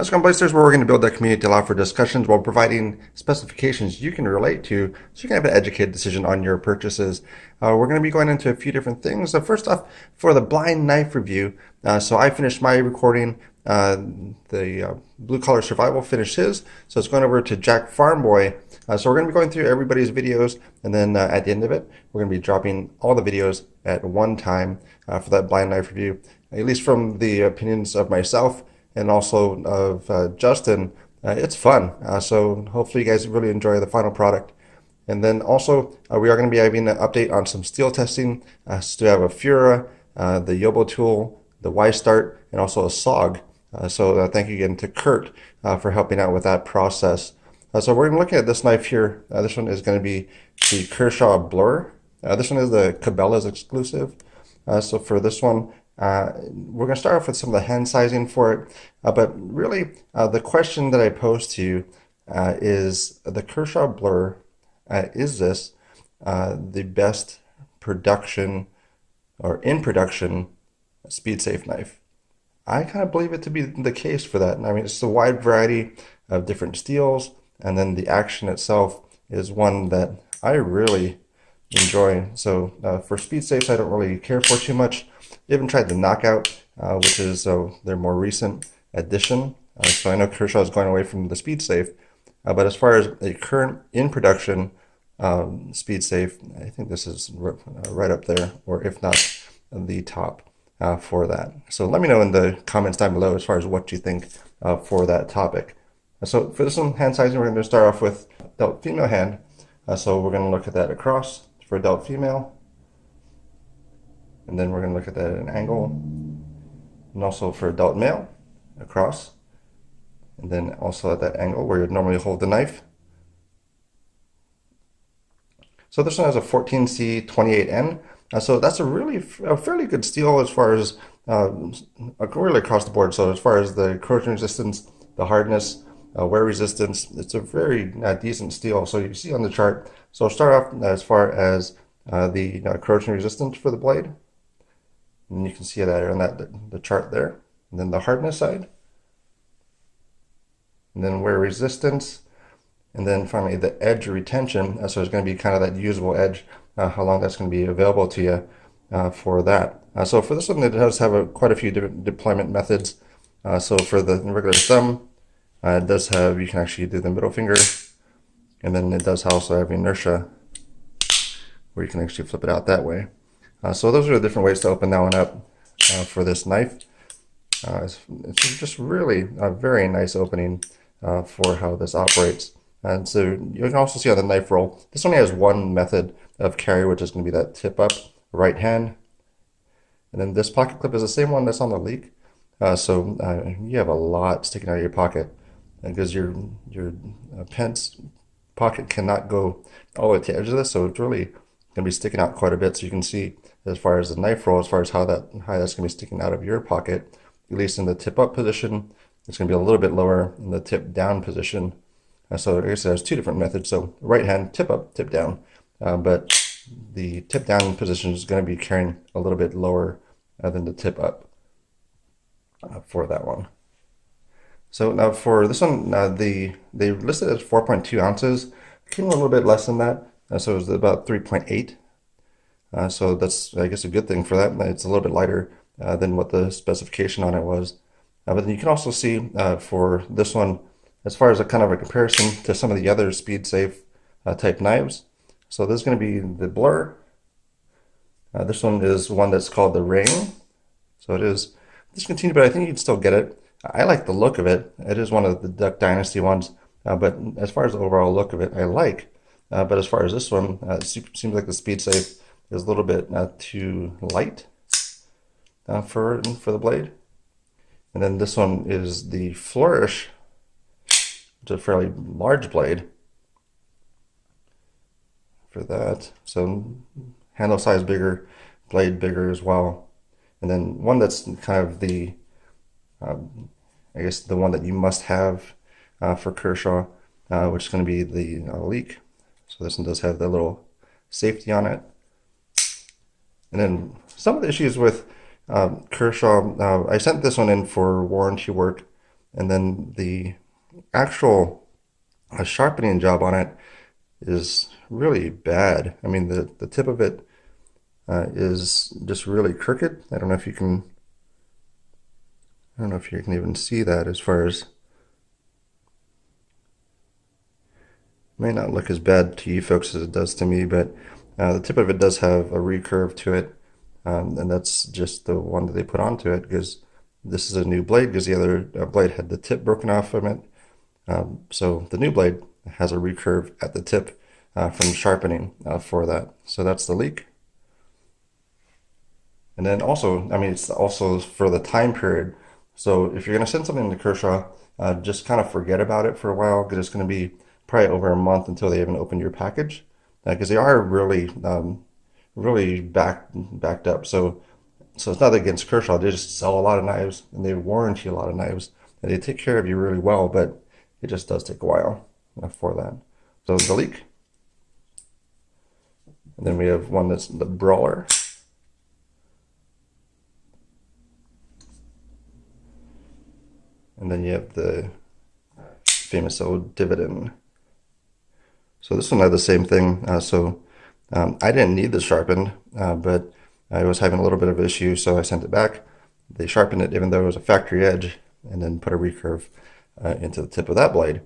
Let's go Blasters, where we're going to build that community to allow for discussions while providing specifications you can relate to so you can have an educated decision on your purchases. We're going to be going into a few different things. First off, for the blind knife review, so I finished my recording. The Blue Collar Survival finished his, so it's going over to Jack Farmboy. So we're going to be going through everybody's videos, and then at the end of it, we're going to be dropping all the videos at one time for that blind knife review, at least from the opinions of myself and also of Justin. It's fun, so hopefully you guys really enjoy the final product. And then also, we are going to be having an update on some steel testing. So we have a Fura, the Yobo tool, the Y-Start, and also a SOG. So thank you again to Kurt for helping out with that process. So we're going to look at this knife here. This one is going to be the Kershaw Blur. This one is the Cabela's exclusive. So for this one, we're going to start off with some of the hand sizing for it. But really, the question that I posed to you is the Kershaw Blur, is this the best production or in production Speedsafe knife? I kind of believe it to be the case for that. I mean, it's a wide variety of different steels, and then the action itself is one that I really enjoy. So for Speedsafes, I don't really care for too much. I even tried the Knockout, which is their more recent addition. So I know Kershaw is going away from the Speedsafe, but as far as a current in production Speedsafe, I think this is right up there, or if not the top for that. So let me know in the comments down below as far as what you think for that topic. So for this one, hand sizing, we're going to start off with adult female hand. So we're going to look at that across for adult female. And then we're going to look at that at an angle. And also for adult male, across. And then also at that angle where you'd normally hold the knife. So this one has a 14C28N. So that's a fairly good steel as far as really across the board. So as far as the corrosion resistance, the hardness, wear resistance, it's a very decent steel. So you see on the chart. So I'll start off as far as the corrosion resistance for the blade. And you can see that on the chart there. And then the hardness side. And then wear resistance. And then finally the edge retention. So it's going to be kind of that usable edge, how long that's going to be available to you for that. So for this one, it does have quite a few different deployment methods. So for the regular thumb, it does have, you can actually do the middle finger. And then it does also have inertia, where you can actually flip it out that way. So those are the different ways to open that one up for this knife. It's just really a very nice opening for how this operates. And so you can also see on the knife roll, this only has one method of carry, which is going to be that tip up right hand. And then this pocket clip is the same one that's on the leak. So you have a lot sticking out of your pocket because your pen's pocket cannot go all the way to the edge of this. So it's really going to be sticking out quite a bit. So you can see as far as the knife roll, as far as how that's going to be sticking out of your pocket, at least in the tip up position, it's going to be a little bit lower in the tip down position. So I guess there's two different methods. So right hand, tip up, tip down. But the tip down position is going to be carrying a little bit lower than the tip up for that one. So now for this one, they listed as 4.2 ounces. Came a little bit less than that. So it was about 3.8. So that's, I guess, a good thing for that. It's a little bit lighter than what the specification on it was. But then you can also see for this one, as far as a kind of a comparison to some of the other Speedsafe type knives. So this is going to be the Blur. This one is one that's called the Ring. So it is discontinued, but I think you can still get it. I like the look of it. It is one of the Duck Dynasty ones, but as far as the overall look of it, I like. But as far as this one, it seems like the Speedsafe is a little bit too light for the blade. And then this one is the Flourish. It's a fairly large blade for that. So handle size bigger, blade bigger as well. And then one that's kind of the, I guess the one that you must have for Kershaw, which is going to be the Leak. So this one does have the little safety on it. And then some of the issues with Kershaw, I sent this one in for warranty work and then the actual sharpening job on it is really bad. I mean, the tip of it is just really crooked. I don't know if you can even see that. As far as, may not look as bad to you folks as it does to me, but the tip of it does have a recurve to it, and that's just the one that they put onto it, because this is a new blade, because the other blade had the tip broken off from it. So the new blade has a recurve at the tip from sharpening for that. So that's the leak. And then also, I mean, it's also for the time period. So if you're going to send something to Kershaw, just kind of forget about it for a while, because it's going to be probably over a month until they even open your package, because they are really, really backed up. So it's not against Kershaw. They just sell a lot of knives, and they warranty a lot of knives, and they take care of you really well, but it just does take a while for that. So the leak. And then we have one that's the brawler. And then you have the famous old dividend. So this one had the same thing. I didn't need this sharpened, but I was having a little bit of an issue, so I sent it back. They sharpened it even though it was a factory edge, and then put a recurve into the tip of that blade.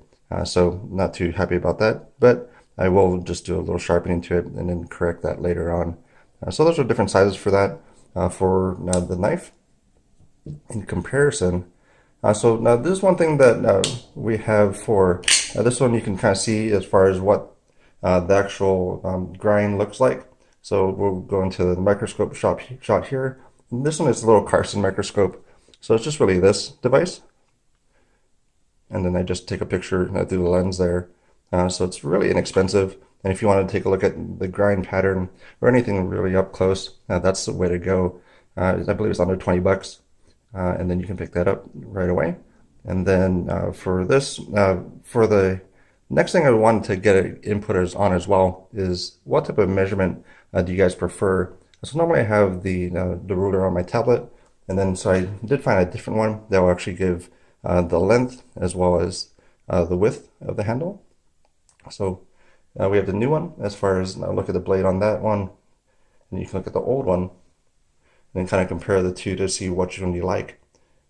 So not too happy about that, but I will just do a little sharpening to it and then correct that later on. So those are different sizes for that. For now the knife, in comparison, so now this is one thing that we have for this one. You can kind of see as far as what the actual grind looks like. So we'll go into the microscope shot here. And this one is a little Carson microscope. So it's just really this device. And then I just take a picture through the lens there. So it's really inexpensive. And if you want to take a look at the grind pattern or anything really up close, that's the way to go. I believe it's under 20 bucks. And then you can pick that up right away. And then for this, for the next thing I wanted to get inputters on as well is what type of measurement do you guys prefer? So normally I have the ruler on my tablet, and then so I did find a different one that will actually give the length as well as the width of the handle. So we have the new one as far as look at the blade on that one, and you can look at the old one and then kind of compare the two to see which one you like.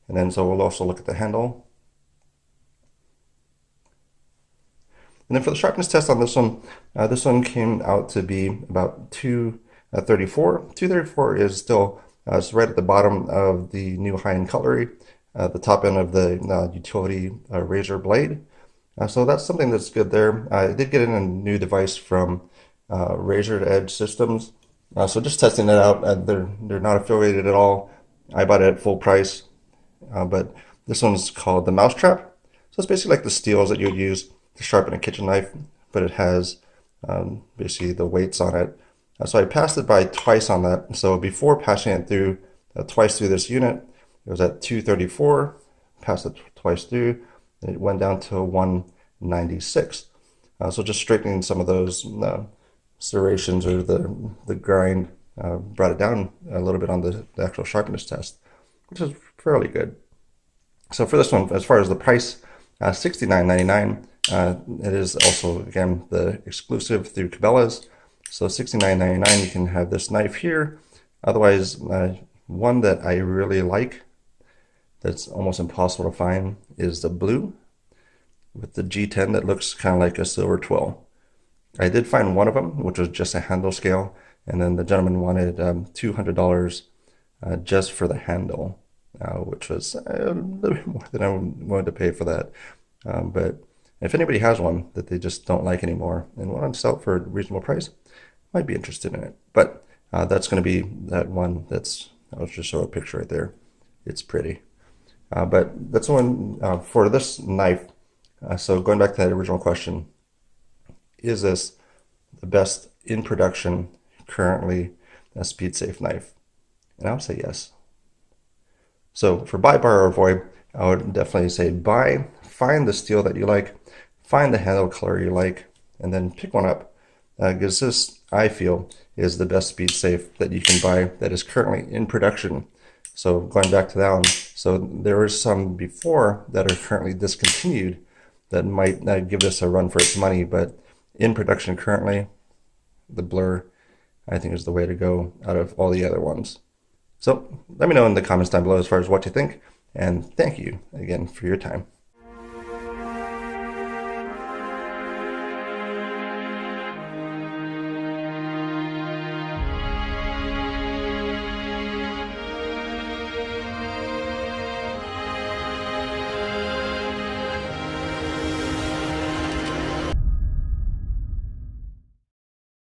And then so we'll also look at the handle. And then for the sharpness test on this one came out to be about 234. 234 is still it's right at the bottom of the new high-end cutlery, the top end of the utility razor blade. So that's something that's good there. I did get in a new device from Razor Edge Systems. So just testing it out. They're not affiliated at all. I bought it at full price. But this one's called the Mousetrap. So it's basically like the steels that you would use to sharpen a kitchen knife, but it has basically the weights on it. So I passed it by twice on that. So before passing it through twice through this unit, it was at 234. Passed it twice through, and it went down to 196. So just straightening some of those serrations or the grind brought it down a little bit on the actual sharpness test, which is fairly good. So for this one, as far as the price, $69.99. It is also, again, the exclusive through Cabela's. So $69.99, you can have this knife here. Otherwise, one that I really like that's almost impossible to find is the blue with the G10 that looks kind of like a silver twill. I did find one of them, which was just a handle scale, and then the gentleman wanted $200 just for the handle, which was a little bit more than I wanted to pay for that. But if anybody has one that they just don't like anymore and want to sell it for a reasonable price, might be interested in it. But that's going to be that one that's, I'll just show a picture right there. It's pretty. But that's the one for this knife. So going back to that original question, is this the best in production currently a Speedsafe knife? And I would say yes. So for buy, borrow, or avoid, I would definitely say buy, find the steel that you like, find the handle color you like, and then pick one up. Because this, I feel, is the best Speedsafe that you can buy that is currently in production. So going back to that one, So there were some before that are currently discontinued that might give this a run for its money, but in production currently, the Blur, I think, is the way to go out of all the other ones. So let me know in the comments down below as far as what you think, and thank you again for your time.